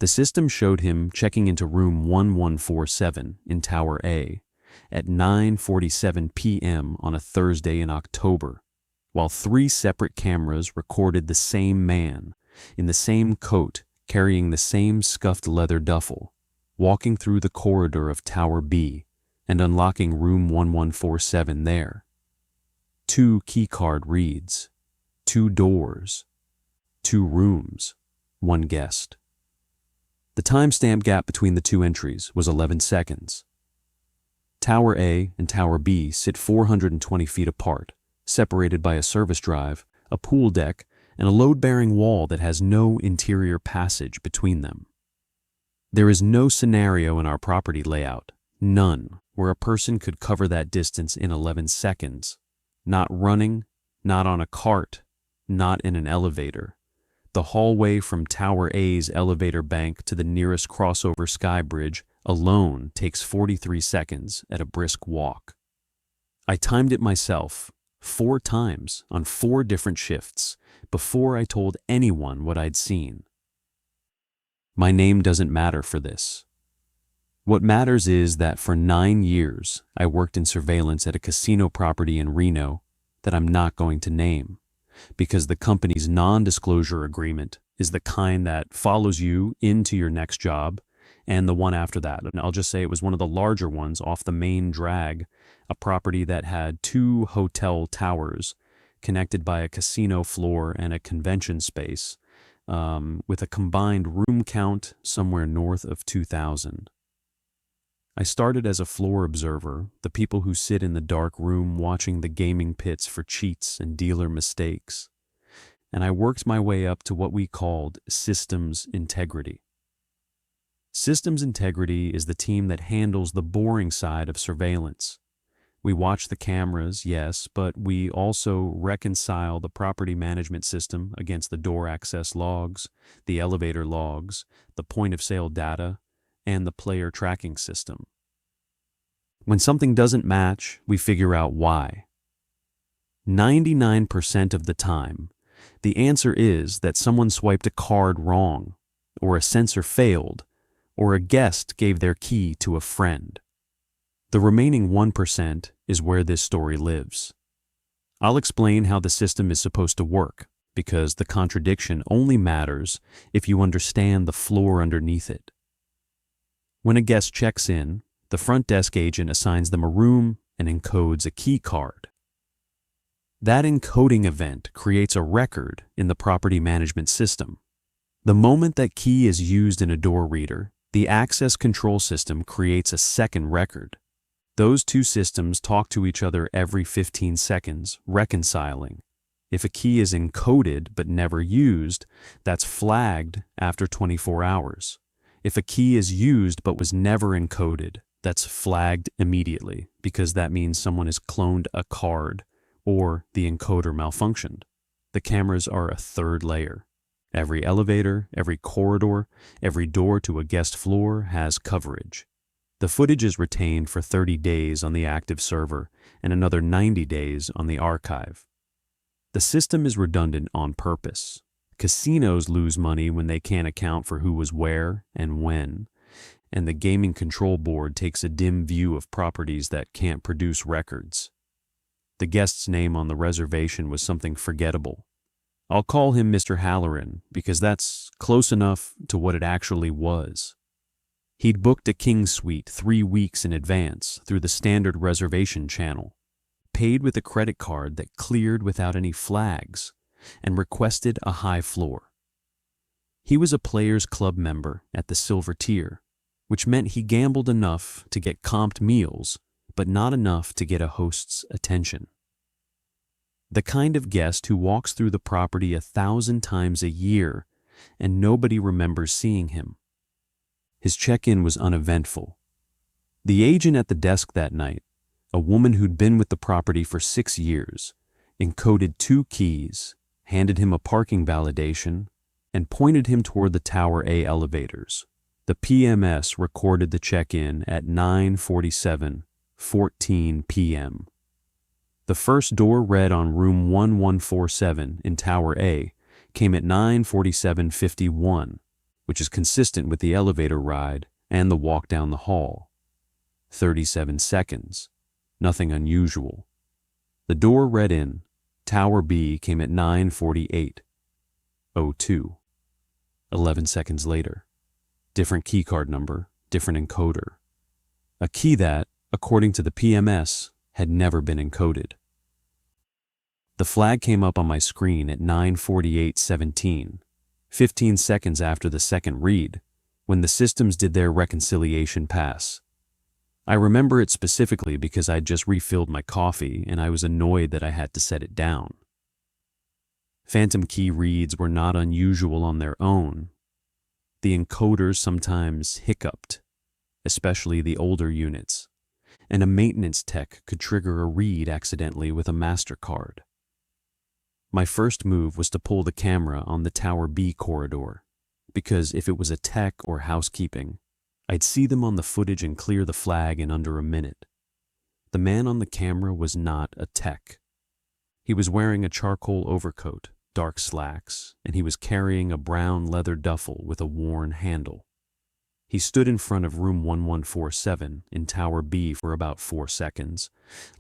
The system showed him checking into room 1147 in Tower A at 9:47 p.m. on a Thursday in October, while 3 separate cameras recorded the same man in the same coat carrying the same scuffed leather duffel, walking through the corridor of Tower B and unlocking room 1147 there. 2 keycard reads, 2 doors, 2 rooms, 1 guest. The timestamp gap between the 2 entries was 11 seconds. Tower A and Tower B sit 420 feet apart, separated by a service drive, a pool deck, and a load-bearing wall that has no interior passage between them. There is no scenario in our property layout, none, where a person could cover that distance in 11 seconds. Not running, not on a cart, not in an elevator. The hallway from Tower A's elevator bank to the nearest crossover sky bridge alone takes 43 seconds at a brisk walk. I timed it myself 4 times on 4 different shifts before I told anyone what I'd seen. My name doesn't matter for this. What matters is that for 9 years I worked in surveillance at a casino property in Reno that I'm not going to name, because the company's non-disclosure agreement is the kind that follows you into your next job and the one after that. And I'll just say it was one of the larger ones off the main drag, a property that had 2 hotel towers connected by a casino floor and a convention space, with a combined room count somewhere north of 2,000. I started as a floor observer, the people who sit in the dark room watching the gaming pits for cheats and dealer mistakes, and I worked my way up to what we called systems integrity. Systems integrity is the team that handles the boring side of surveillance. We watch the cameras, yes, but we also reconcile the property management system against the door access logs, the elevator logs, the point of sale data, and the player tracking system. When something doesn't match, we figure out why. 99% of the time, the answer is that someone swiped a card wrong, or a sensor failed, or a guest gave their key to a friend. The remaining 1% is where this story lives. I'll explain how the system is supposed to work, because the contradiction only matters if you understand the floor underneath it. When a guest checks in, the front desk agent assigns them a room and encodes a key card. That encoding event creates a record in the property management system. The moment that key is used in a door reader, the access control system creates a second record. Those 2 systems talk to each other every 15 seconds, reconciling. If a key is encoded but never used, that's flagged after 24 hours. If a key is used but was never encoded, that's flagged immediately, because that means someone has cloned a card or the encoder malfunctioned. The cameras are a 3rd layer. Every elevator, every corridor, every door to a guest floor has coverage. The footage is retained for 30 days on the active server and another 90 days on the archive. The system is redundant on purpose. Casinos lose money when they can't account for who was where and when, and the gaming control board takes a dim view of properties that can't produce records. The guest's name on the reservation was something forgettable. I'll call him Mr. Halloran because that's close enough to what it actually was. He'd booked a king suite 3 weeks in advance through the standard reservation channel, paid with a credit card that cleared without any flags, and requested a high floor. He was a Players Club member at the silver tier, which meant he gambled enough to get comped meals, but not enough to get a host's attention. The kind of guest who walks through the property 1,000 times a year and nobody remembers seeing him. His check-in was uneventful. The agent at the desk that night, a woman who'd been with the property for 6 years, encoded 2 keys, handed him a parking validation, and pointed him toward the Tower A elevators. The PMS recorded the check-in at 9:47:14 p.m. The first door read on room 1147 in Tower A came at 9:47:51, which is consistent with the elevator ride and the walk down the hall. 37 seconds. Nothing unusual. The door read in. Tower B came at 9:48:02. 11 seconds later. Different keycard number, different encoder. A key that, according to the PMS, had never been encoded. The flag came up on my screen at 9:48:17, 15 seconds after the second read, when the systems did their reconciliation pass. I remember it specifically because I'd just refilled my coffee and I was annoyed that I had to set it down. Phantom key reads were not unusual on their own. The encoders sometimes hiccuped, especially the older units, and a maintenance tech could trigger a read accidentally with a MasterCard. My first move was to pull the camera on the Tower B corridor, because if it was a tech or housekeeping, I'd see them on the footage and clear the flag in under a minute. The man on the camera was not a tech. He was wearing a charcoal overcoat, dark slacks, and he was carrying a brown leather duffel with a worn handle. He stood in front of room 1147 in Tower B for about 4 seconds,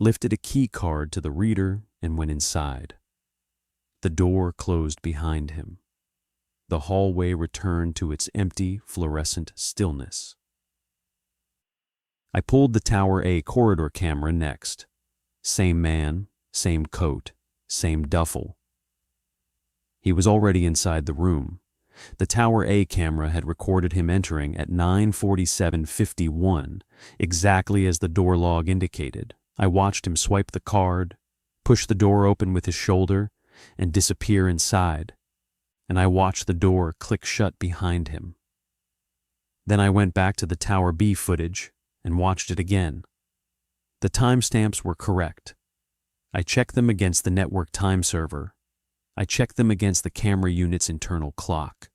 lifted a key card to the reader, and went inside. The door closed behind him. The hallway returned to its empty, fluorescent stillness. I pulled the Tower A corridor camera next. Same man, same coat, same duffel. He was already inside the room. The Tower A camera had recorded him entering at 9:47:51, exactly as the door log indicated. I watched him swipe the card, push the door open with his shoulder, and disappear inside. And I watched the door click shut behind him. Then I went back to the Tower B footage and watched it again. The timestamps were correct. I checked them against the network time server. I checked them against the camera unit's internal clock.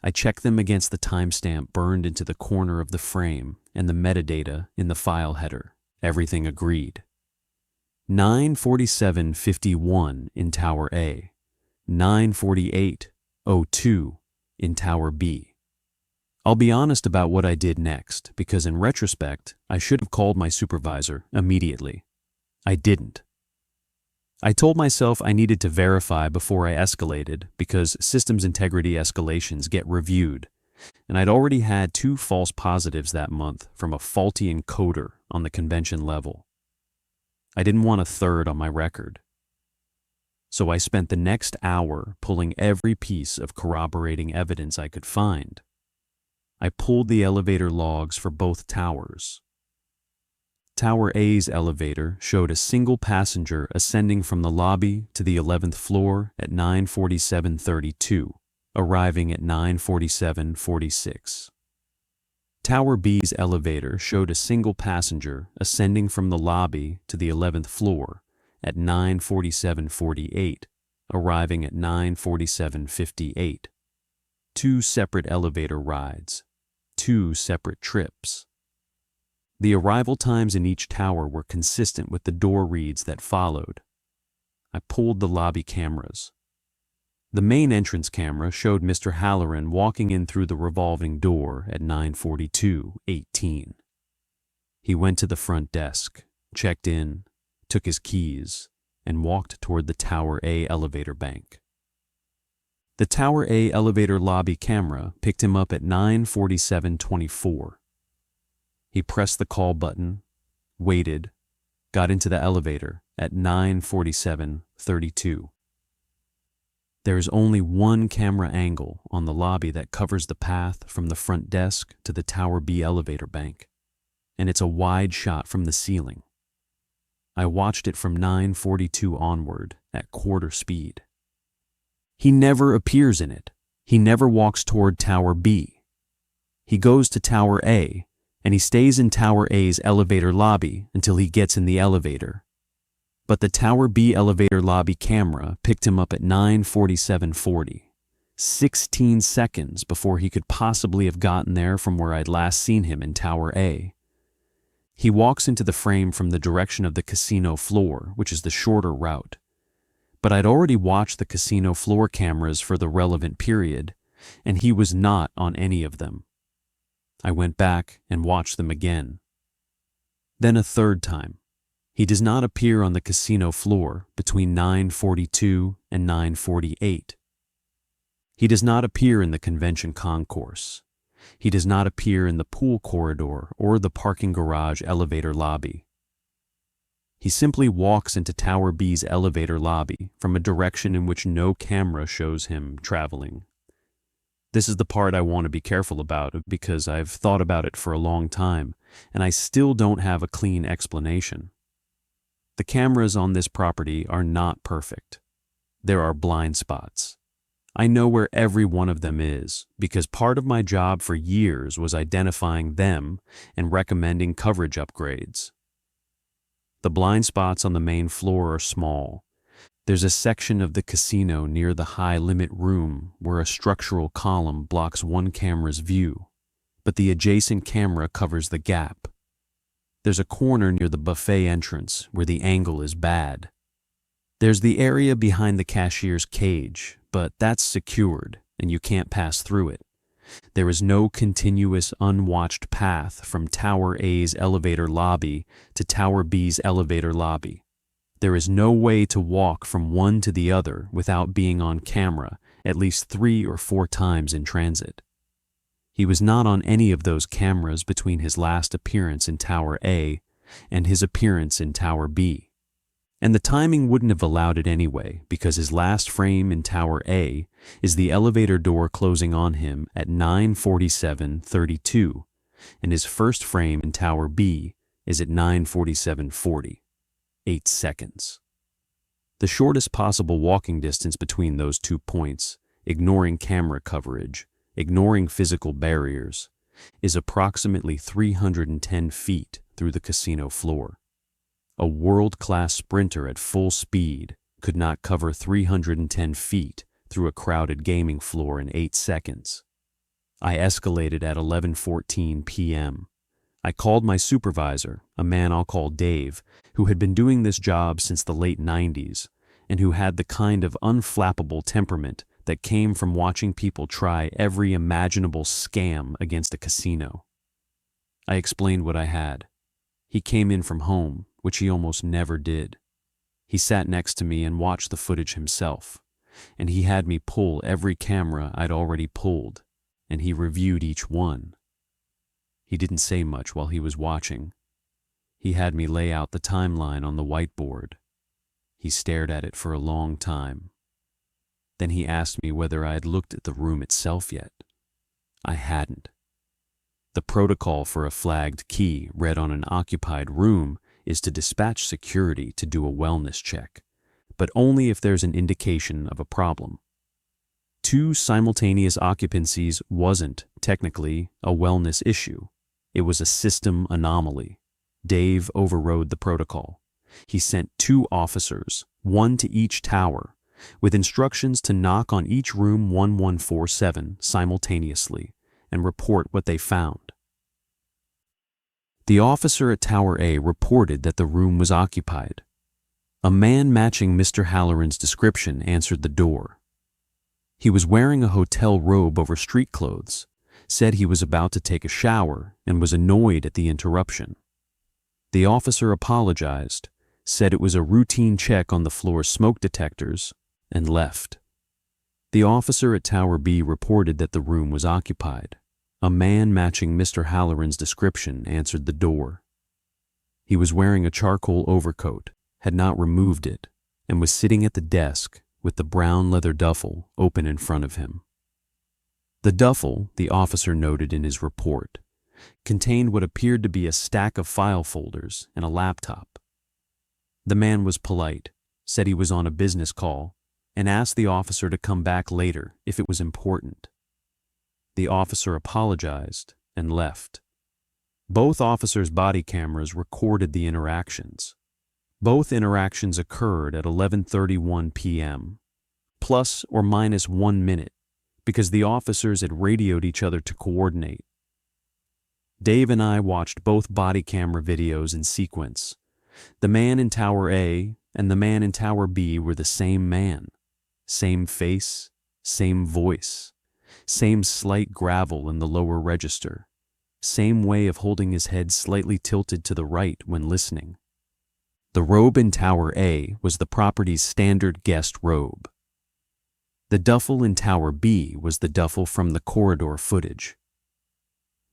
I checked them against the timestamp burned into the corner of the frame and the metadata in the file header. Everything agreed. 9:47:51 in Tower A, 9:48:02 in Tower B. I'll be honest about what I did next, because in retrospect, I should have called my supervisor immediately. I didn't. I told myself I needed to verify before I escalated because systems integrity escalations get reviewed, and I'd already had 2 false positives that month from a faulty encoder on the convention level. I didn't want a third on my record. So I spent the next hour pulling every piece of corroborating evidence I could find. I pulled the elevator logs for both towers. Tower A's elevator showed a single passenger ascending from the lobby to the 11th floor at 9:47:32, arriving at 9:47:46. Tower B's elevator showed a single passenger ascending from the lobby to the 11th floor at 9:47:48, arriving at 9:47:58. 2 separate elevator rides, 2 separate trips. The arrival times in each tower were consistent with the door reads that followed. I pulled the lobby cameras. The main entrance camera showed Mr. Halloran walking in through the revolving door at 9:42:18. He went to the front desk, checked in, took his keys, and walked toward the Tower A elevator bank. The Tower A elevator lobby camera picked him up at 9:47:24. He pressed the call button, waited, got into the elevator at 9:47:32. There's only one camera angle on the lobby that covers the path from the front desk to the Tower B elevator bank, and it's a wide shot from the ceiling. I watched it from 9:42 onward at quarter speed. He never appears in it. He never walks toward Tower B. He goes to Tower A, and he stays in Tower A's elevator lobby until he gets in the elevator. But the Tower B elevator lobby camera picked him up at 9:47:40, 16 seconds before he could possibly have gotten there from where I'd last seen him in Tower A. He walks into the frame from the direction of the casino floor, which is the shorter route. But I'd already watched the casino floor cameras for the relevant period, and he was not on any of them. I went back and watched them again. Then a third time. He does not appear on the casino floor between 9:42 and 9:48. He does not appear in the convention concourse. He does not appear in the pool corridor or the parking garage elevator lobby. He simply walks into Tower B's elevator lobby from a direction in which no camera shows him traveling. This is the part I want to be careful about because I've thought about it for a long time and I still don't have a clean explanation. The cameras on this property are not perfect. There are blind spots. I know where every one of them is because part of my job for years was identifying them and recommending coverage upgrades. The blind spots on the main floor are small. There's a section of the casino near the high-limit room where a structural column blocks one camera's view, but the adjacent camera covers the gap. There's a corner near the buffet entrance where the angle is bad. There's the area behind the cashier's cage, but that's secured and you can't pass through it. There is no continuous unwatched path from Tower A's elevator lobby to Tower B's elevator lobby. There is no way to walk from one to the other without being on camera at least 3 or 4 times in transit. He was not on any of those cameras between his last appearance in Tower A and his appearance in Tower B. And the timing wouldn't have allowed it anyway because his last frame in Tower A is the elevator door closing on him at 9:47:32, and his first frame in Tower B is at 9:47:40, 8 seconds. The shortest possible walking distance between those 2 points, ignoring camera coverage, ignoring physical barriers, is approximately 310 feet through the casino floor. A world-class sprinter at full speed could not cover 310 feet through a crowded gaming floor in 8 seconds. I escalated at 11:14 p.m. I called my supervisor, a man I'll call Dave, who had been doing this job since the late 90s and who had the kind of unflappable temperament that came from watching people try every imaginable scam against a casino. I explained what I had. He came in from home, which he almost never did. He sat next to me and watched the footage himself, and he had me pull every camera I'd already pulled, and he reviewed each one. He didn't say much while he was watching. He had me lay out the timeline on the whiteboard. He stared at it for a long time. Then he asked me whether I had looked at the room itself yet. I hadn't. The protocol for a flagged key read on an occupied room is to dispatch security to do a wellness check, but only if there's an indication of a problem. 2 simultaneous occupancies wasn't, technically, a wellness issue. It was a system anomaly. Dave overrode the protocol. He sent 2 officers, 1 to each tower, with instructions to knock on each room 1147 simultaneously and report what they found. The officer at Tower A reported that the room was occupied. A man matching Mr. Halloran's description answered the door. He was wearing a hotel robe over street clothes, said he was about to take a shower, and was annoyed at the interruption. The officer apologized, said it was a routine check on the floor's smoke detectors, and left. The officer at Tower B reported that the room was occupied. A man matching Mr. Halloran's description answered the door. He was wearing a charcoal overcoat, had not removed it, and was sitting at the desk with the brown leather duffel open in front of him. The duffel, the officer noted in his report, contained what appeared to be a stack of file folders and a laptop. The man was polite, said he was on a business call, and asked the officer to come back later if it was important. The officer apologized and left. Both officers' body cameras recorded the interactions. Both interactions occurred at 11:31 p.m., plus or minus 1 minute, because the officers had radioed each other to coordinate. Dave and I watched both body camera videos in sequence. The man in Tower A and the man in Tower B were the same man. Same face, same voice, Same slight gravel in the lower register. Same way of holding his head slightly tilted to the right when listening. The robe in Tower A was the property's standard guest robe. The duffel in Tower B was the duffel from the corridor footage.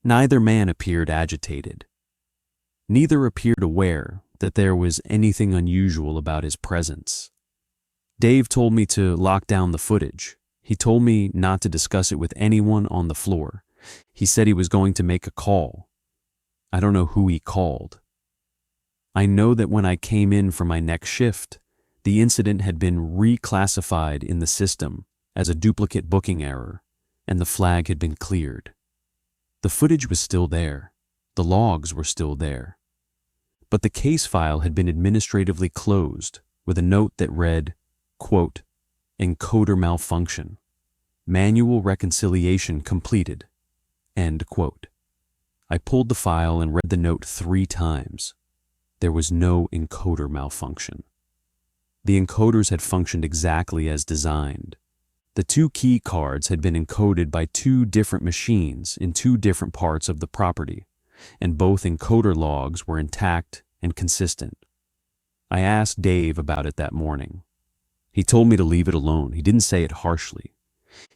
Neither man appeared agitated. Neither appeared aware that there was anything unusual about his presence. Dave told me to lock down the footage. He told me not to discuss it with anyone on the floor. He said he was going to make a call. I don't know who he called. I know that when I came in for my next shift, the incident had been reclassified in the system as a duplicate booking error, and the flag had been cleared. The footage was still there. The logs were still there. But the case file had been administratively closed with a note that read, quote, "Encoder malfunction. Manual reconciliation completed." End quote. I pulled the file and read the note 3 times. There was no encoder malfunction. The encoders had functioned exactly as designed. The 2 key cards had been encoded by 2 different machines in 2 different parts of the property, and both encoder logs were intact and consistent. I asked Dave about it that morning. He told me to leave it alone. He didn't say it harshly.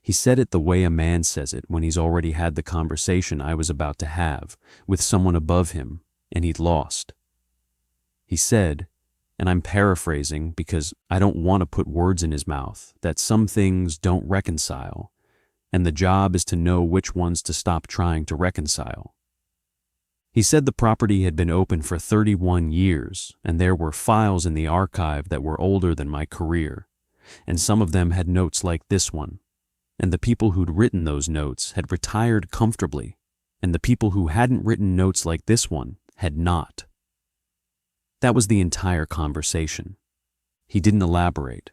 He said it the way a man says it when he's already had the conversation I was about to have with someone above him and he'd lost. He said, and I'm paraphrasing because I don't want to put words in his mouth, that some things don't reconcile, and the job is to know which ones to stop trying to reconcile. He said the property had been open for 31 years, and there were files in the archive that were older than my career, and some of them had notes like this one, and the people who'd written those notes had retired comfortably, and the people who hadn't written notes like this one had not. That was the entire conversation. He didn't elaborate.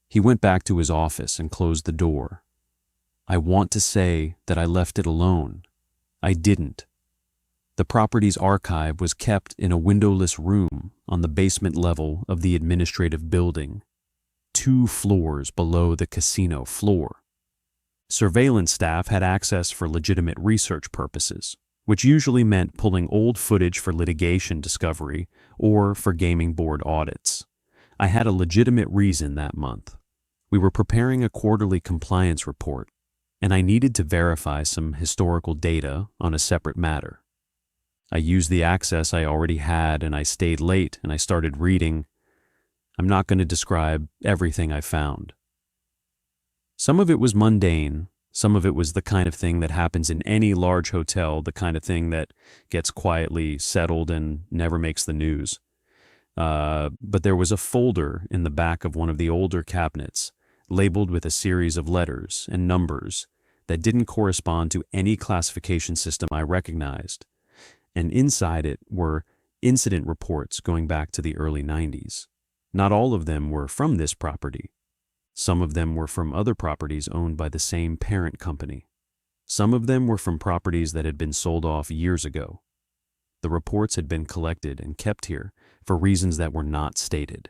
He went back to his office and closed the door. I want to say that I left it alone. I didn't. The property's archive was kept in a windowless room on the basement level of the administrative building, 2 floors below the casino floor. Surveillance staff had access for legitimate research purposes, which usually meant pulling old footage for litigation discovery or for gaming board audits. I had a legitimate reason that month. We were preparing a quarterly compliance report, and I needed to verify some historical data on a separate matter. I used the access I already had, and I stayed late and I started reading. I'm not going to describe everything I found. Some of it was mundane. Some of it was the kind of thing that happens in any large hotel, the kind of thing that gets quietly settled and never makes the news. But there was a folder in the back of one of the older cabinets, labeled with a series of letters and numbers that didn't correspond to any classification system I recognized. And inside it were incident reports going back to the early 90s. Not all of them were from this property. Some of them were from other properties owned by the same parent company. Some of them were from properties that had been sold off years ago. The reports had been collected and kept here for reasons that were not stated.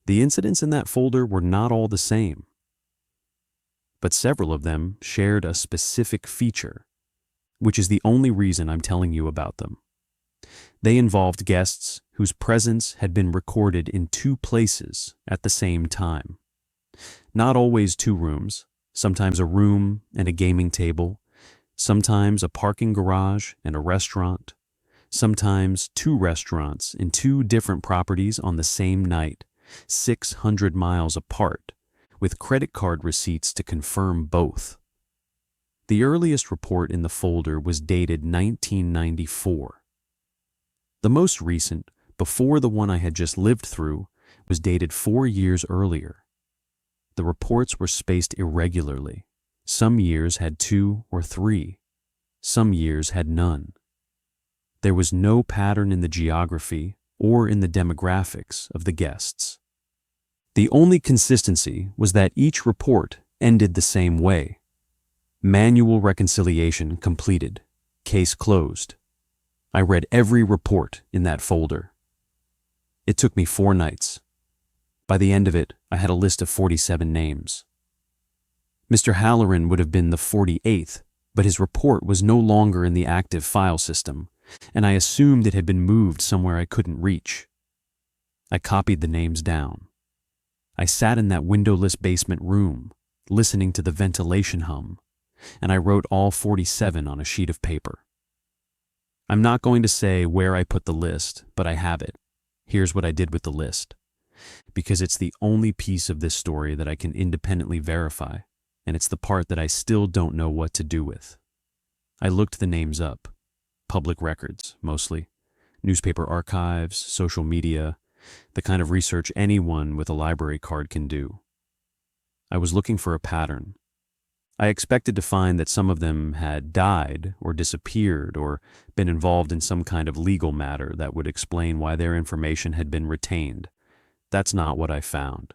The incidents in that folder were not all the same, but several of them shared a specific feature, which is the only reason I'm telling you about them. They involved guests whose presence had been recorded in 2 places at the same time. Not always 2 rooms, sometimes a room and a gaming table, sometimes a parking garage and a restaurant, sometimes 2 restaurants in 2 different properties on the same night, 600 miles apart, with credit card receipts to confirm both. The earliest report in the folder was dated 1994. The most recent, before the one I had just lived through, was dated 4 years earlier. The reports were spaced irregularly. Some years had 2 or 3. Some years had none. There was no pattern in the geography or in the demographics of the guests. The only consistency was that each report ended the same way. Manual reconciliation completed. Case closed. I read every report in that folder. It took me 4 nights. By the end of it, I had a list of 47 names. Mr. Halloran would have been the 48th, but his report was no longer in the active file system, and I assumed it had been moved somewhere I couldn't reach. I copied the names down. I sat in that windowless basement room, listening to the ventilation hum, and I wrote all 47 on a sheet of paper. I'm not going to say where I put the list, but I have it. Here's what I did with the list. Because it's the only piece of this story that I can independently verify, and it's the part that I still don't know what to do with. I looked the names up. Public records, mostly. Newspaper archives, social media, the kind of research anyone with a library card can do. I was looking for a pattern. I expected to find that some of them had died or disappeared or been involved in some kind of legal matter that would explain why their information had been retained. That's not what I found.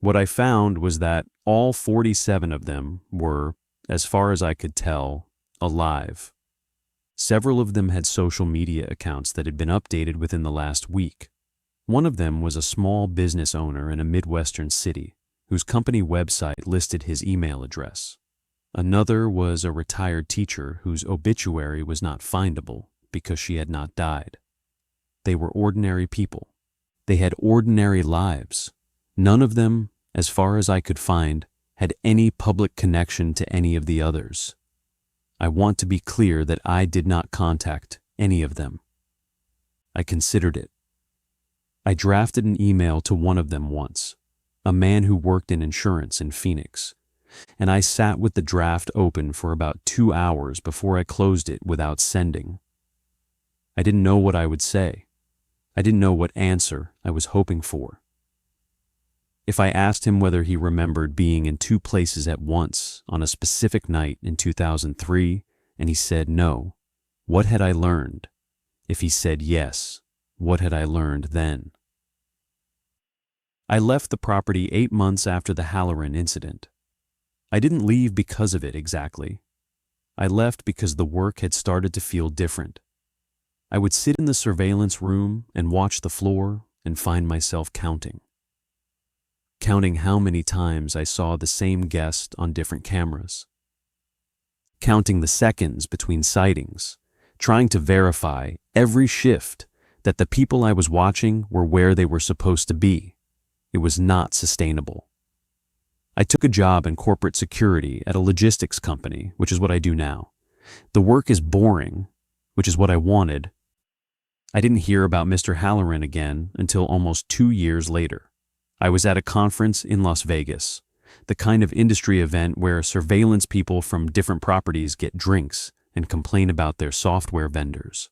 What I found was that all 47 of them were, as far as I could tell, alive. Several of them had social media accounts that had been updated within the last week. One of them was a small business owner in a Midwestern city, whose company website listed his email address. Another was a retired teacher whose obituary was not findable because she had not died. They were ordinary people. They had ordinary lives. None of them, as far as I could find, had any public connection to any of the others. I want to be clear that I did not contact any of them. I considered it. I drafted an email to one of them once, a man who worked in insurance in Phoenix, and I sat with the draft open for about 2 hours before I closed it without sending. I didn't know what I would say. I didn't know what answer I was hoping for. If I asked him whether he remembered being in 2 places at once on a specific night in 2003, and he said no, what had I learned? If he said yes, what had I learned then? I left the property 8 months after the Halloran incident. I didn't leave because of it exactly. I left because the work had started to feel different. I would sit in the surveillance room and watch the floor and find myself counting how many times I saw the same guest on different cameras, counting the seconds between sightings, trying to verify every shift that the people I was watching were where they were supposed to be. It was not sustainable. I took a job in corporate security at a logistics company, which is what I do now. The work is boring, which is what I wanted. I didn't hear about Mr. Halloran again until almost 2 years later. I was at a conference in Las Vegas, the kind of industry event where surveillance people from different properties get drinks and complain about their software vendors.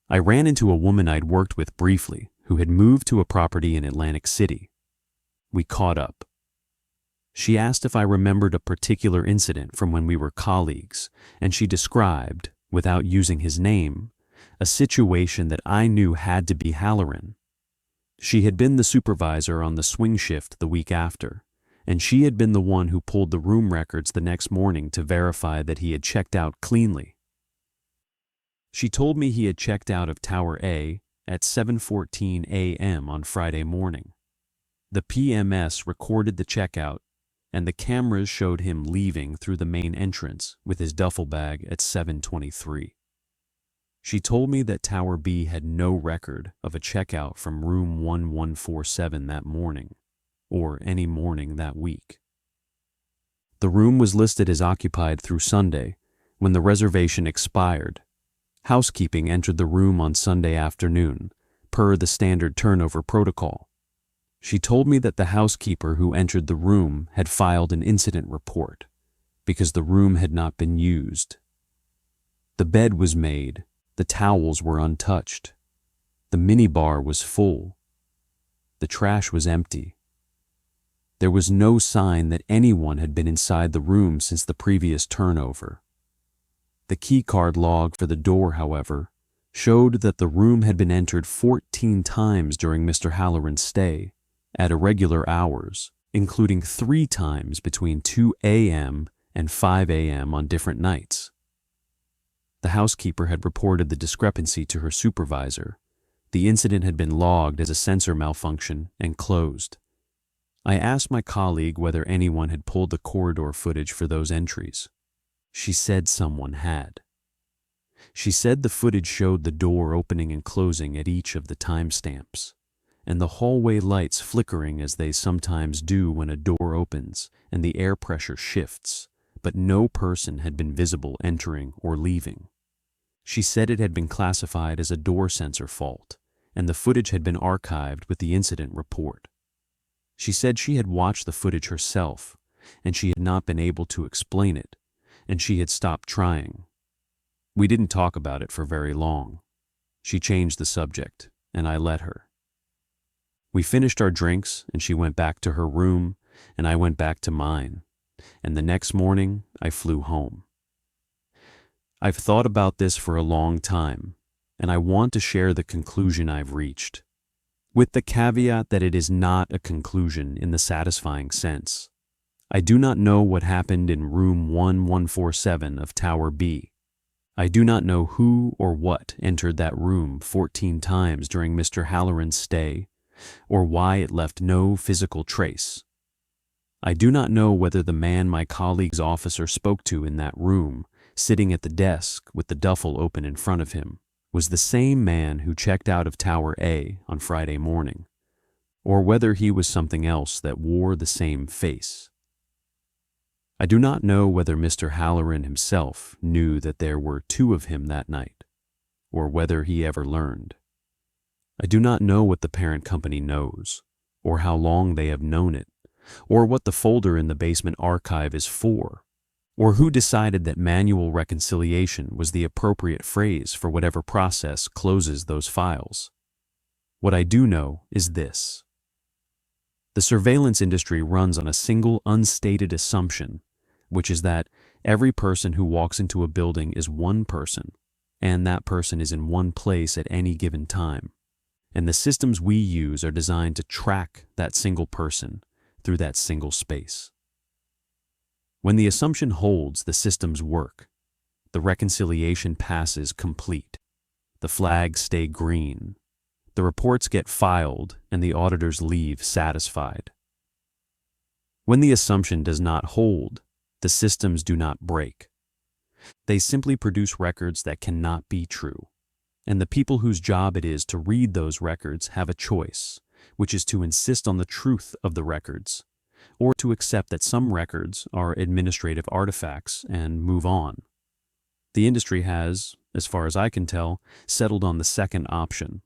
I ran into a woman I'd worked with briefly who had moved to a property in Atlantic City. We caught up. She asked if I remembered a particular incident from when we were colleagues, and she described, without using his name, a situation that I knew had to be Halloran. She had been the supervisor on the swing shift the week after, and she had been the one who pulled the room records the next morning to verify that he had checked out cleanly. She told me he had checked out of Tower A at 7:14 a.m. on Friday morning. The PMS recorded the checkout, and the cameras showed him leaving through the main entrance with his duffel bag at 7:23. She told me that Tower B had no record of a checkout from room 1147 that morning, or any morning that week. The room was listed as occupied through Sunday, when the reservation expired. Housekeeping entered the room on Sunday afternoon, per the standard turnover protocol. She told me that the housekeeper who entered the room had filed an incident report, because the room had not been used. The bed was made, the towels were untouched, the minibar was full, the trash was empty. There was no sign that anyone had been inside the room since the previous turnover. The keycard log for the door, however, showed that the room had been entered 14 times during Mr. Halloran's stay, at irregular hours, including 3 times between 2 a.m. and 5 a.m. on different nights. The housekeeper had reported the discrepancy to her supervisor. The incident had been logged as a sensor malfunction and closed. I asked my colleague whether anyone had pulled the corridor footage for those entries. She said someone had. She said the footage showed the door opening and closing at each of the timestamps, and the hallway lights flickering as they sometimes do when a door opens and the air pressure shifts, but no person had been visible entering or leaving. She said it had been classified as a door sensor fault, and the footage had been archived with the incident report. She said she had watched the footage herself, and she had not been able to explain it, and she had stopped trying. We didn't talk about it for very long. She changed the subject, and I let her. We finished our drinks, and she went back to her room, and I went back to mine, and the next morning I flew home. I've thought about this for a long time, and I want to share the conclusion I've reached, with the caveat that it is not a conclusion in the satisfying sense. I do not know what happened in room 1147 of Tower B. I do not know who or what entered that room 14 times during Mr. Halloran's stay, or why it left no physical trace. I do not know whether the man my colleague's officer spoke to in that room, sitting at the desk with the duffel open in front of him, was the same man who checked out of Tower A on Friday morning, or whether he was something else that wore the same face. I do not know whether Mr. Halloran himself knew that there were two of him that night, or whether he ever learned. I do not know what the parent company knows, or how long they have known it, or what the folder in the basement archive is for, or who decided that manual reconciliation was the appropriate phrase for whatever process closes those files. What I do know is this. The surveillance industry runs on a single unstated assumption, which is that every person who walks into a building is one person, and that person is in one place at any given time. And the systems we use are designed to track that single person through that single space. When the assumption holds, the systems work. The reconciliation passes complete. The flags stay green. The reports get filed, and the auditors leave satisfied. When the assumption does not hold, the systems do not break. They simply produce records that cannot be true, and the people whose job it is to read those records have a choice, which is to insist on the truth of the records, or to accept that some records are administrative artifacts and move on. The industry has, as far as I can tell, settled on the second option.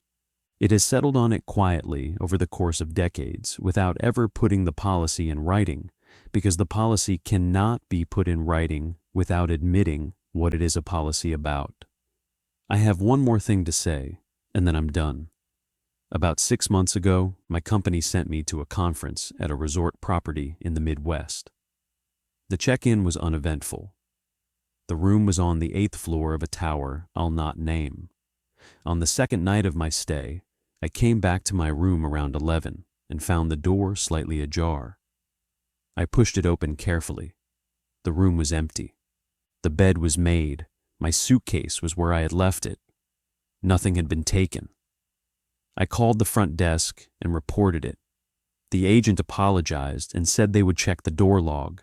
It has settled on it quietly over the course of decades without ever putting the policy in writing, because the policy cannot be put in writing without admitting what it is a policy about. I have one more thing to say, and then I'm done. About 6 months ago, my company sent me to a conference at a resort property in the Midwest. The check-in was uneventful. The room was on the 8th floor of a tower I'll not name. On the second night of my stay, I came back to my room around 11 and found the door slightly ajar. I pushed it open carefully. The room was empty. The bed was made. My suitcase was where I had left it. Nothing had been taken. I called the front desk and reported it. The agent apologized and said they would check the door log.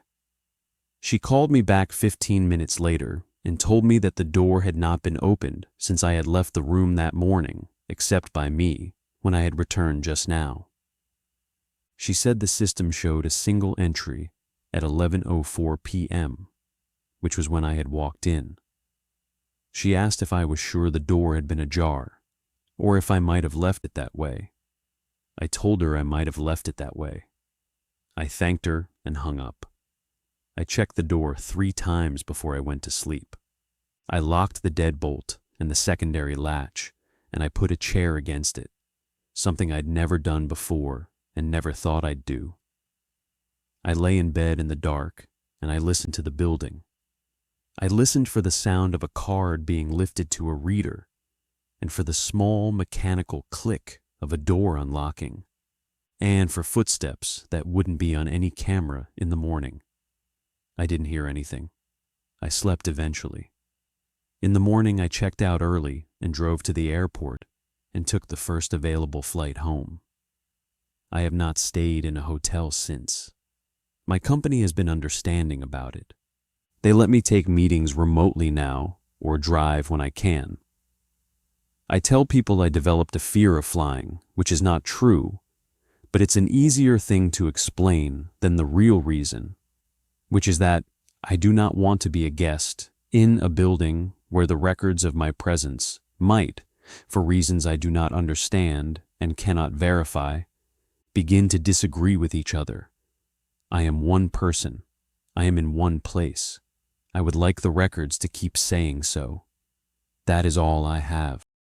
She called me back 15 minutes later and told me that the door had not been opened since I had left the room that morning, except by me, when I had returned just now. She said the system showed a single entry at 11:04 p.m., which was when I had walked in. She asked if I was sure the door had been ajar, or if I might have left it that way. I told her I might have left it that way. I thanked her and hung up. I checked the door 3 times before I went to sleep. I locked the deadbolt and the secondary latch, and I put a chair against it, something I'd never done before and never thought I'd do. I lay in bed in the dark, and I listened to the building. I listened for the sound of a card being lifted to a reader, and for the small mechanical click of a door unlocking, and for footsteps that wouldn't be on any camera in the morning. I didn't hear anything. I slept eventually. In the morning, I checked out early and drove to the airport and took the first available flight home. I have not stayed in a hotel since. My company has been understanding about it. They let me take meetings remotely now, or drive when I can. I tell people I developed a fear of flying, which is not true, but it's an easier thing to explain than the real reason, which is that I do not want to be a guest in a building where the records of my presence might, for reasons I do not understand and cannot verify, begin to disagree with each other. I am one person. I am in one place. I would like the records to keep saying so. That is all I have.